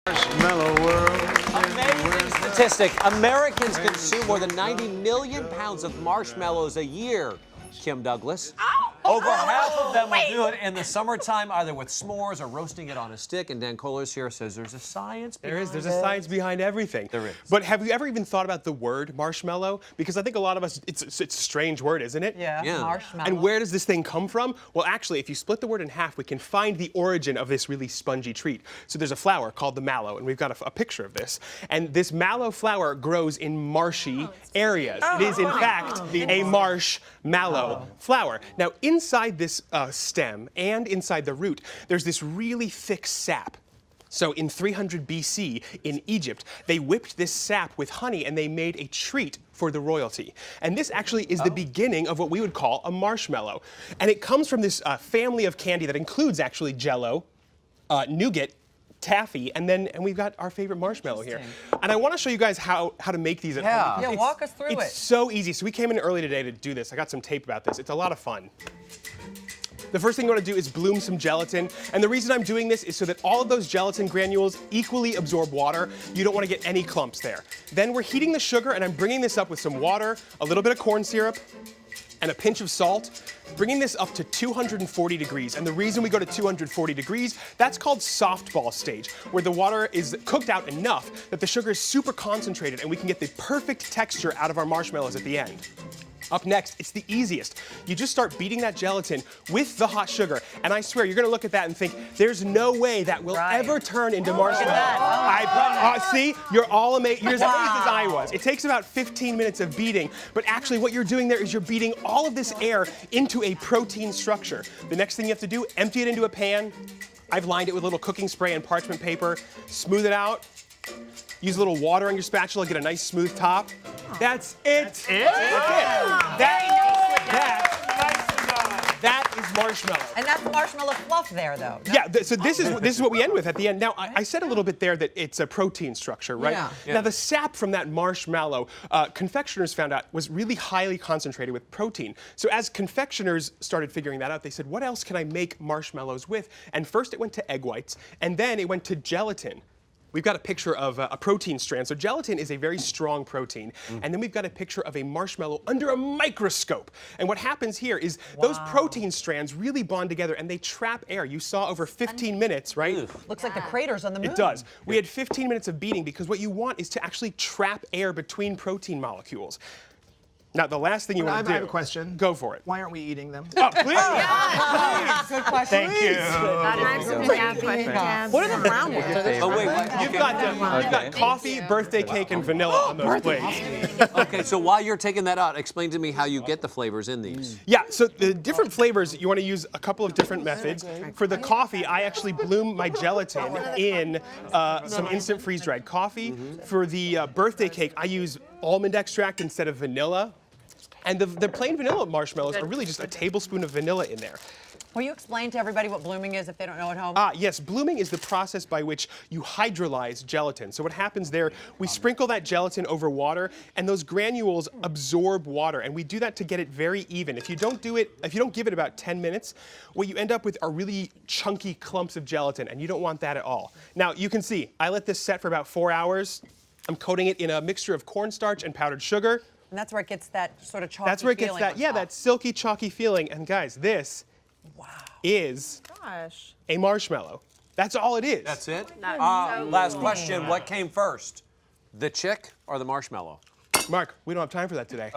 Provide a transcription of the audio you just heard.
Marshmallow world. Amazing statistic. Americans consume more than 90 million pounds of marshmallows a year. Kim Douglas. Over half of them will do it in the summertime, either with s'mores or roasting it on a stick. And Dan Kohler's here says there's a science behind There's a science behind everything. There is. But have you ever even thought about the word marshmallow? Because I think a lot of us, it's a strange word, isn't it? Yeah, marshmallow. And where does this thing come from? Well, actually, if you split the word in half, we can find the origin of this really spongy treat. So there's a flower called the mallow, and we've got a picture of this. And this mallow flower grows in marshy areas. It is, in fact, a marshmallow flower. Now, inside this stem and inside the root, there's this really thick sap. So in 300 BC in Egypt, they whipped this sap with honey and they made a treat for the royalty. And this actually is the beginning of what we would call a marshmallow. And it comes from this family of candy that includes actually Jell-O, nougat, taffy, and we've got our favorite marshmallow here. And I want to show you guys how to make these at home. Yeah, walk us through it. It's so easy. So we came in early today to do this. I got some tape about this. It's a lot of fun. The first thing you want to do is bloom some gelatin. And the reason I'm doing this is so that all of those gelatin granules equally absorb water. You don't want to get any clumps there. Then we're heating the sugar, and I'm bringing this up with some water, a little bit of corn syrup, and a pinch of salt, bringing this up to 240 degrees. And the reason we go to 240 degrees, that's called softball stage, where the water is cooked out enough that the sugar is super concentrated and we can get the perfect texture out of our marshmallows at the end. Up next, it's the easiest. You just start beating that gelatin with the hot sugar. And I swear, you're going to look at that and think, there's no way that will ever turn into marshmallow. See, you're all you're as amazed as I was. It takes about 15 minutes of beating, but actually what you're doing there is you're beating all of this air into a protein structure. The next thing you have to do, empty it into a pan. I've lined it with a little cooking spray and parchment paper. Smooth it out. Use a little water on your spatula, get a nice smooth top. That's it. That's it? That is marshmallow. And that's marshmallow fluff there, though. Yeah, so this is what we end with at the end. Now, I said a little bit there that it's a protein structure, right? Yeah. Now, the sap from that marshmallow, confectioners found out was really highly concentrated with protein. So as confectioners started figuring that out, they said, what else can I make marshmallows with? And first it went to egg whites, and then it went to gelatin. We've got a picture of a protein strand. So gelatin is a very strong protein. And then we've got a picture of a marshmallow under a microscope. And what happens here is those protein strands really bond together and they trap air. You saw over 15 minutes, right? Looks like the craters on the moon. It does. We had 15 minutes of beating because what you want is to actually trap air between protein molecules. Now, the last thing you want to do... I have a question. Go for it. Why aren't we eating them? Oh, please! Good question. Thank you. What are the brown ones? Oh, wait. You've got coffee, birthday cake, and vanilla on those plates. Okay, so while you're taking that out, explain to me how you get the flavors in these. Yeah, so the different flavors, you want to use a couple of different methods. For the coffee, I actually bloom my gelatin in some instant freeze-dried coffee. For the birthday cake, I use almond extract instead of vanilla. And the plain vanilla marshmallows are really just a tablespoon of vanilla in there. Will you explain to everybody what blooming is if they don't know at home? Yes, blooming is the process by which you hydrolyze gelatin. So what happens there, we sprinkle that gelatin over water, and those granules absorb water, and we do that to get it very even. If you don't give it about 10 minutes, what you end up with are really chunky clumps of gelatin, and you don't want that at all. Now, you can see, I let this set for about 4 hours. I'm coating it in a mixture of cornstarch and powdered sugar. And that's where it gets that sort of chalky feeling. That's where it gets that silky, chalky feeling. And guys, this is a marshmallow. That's all it is. That's it? Last question. What came first? The chick or the marshmallow? Mark, we don't have time for that today.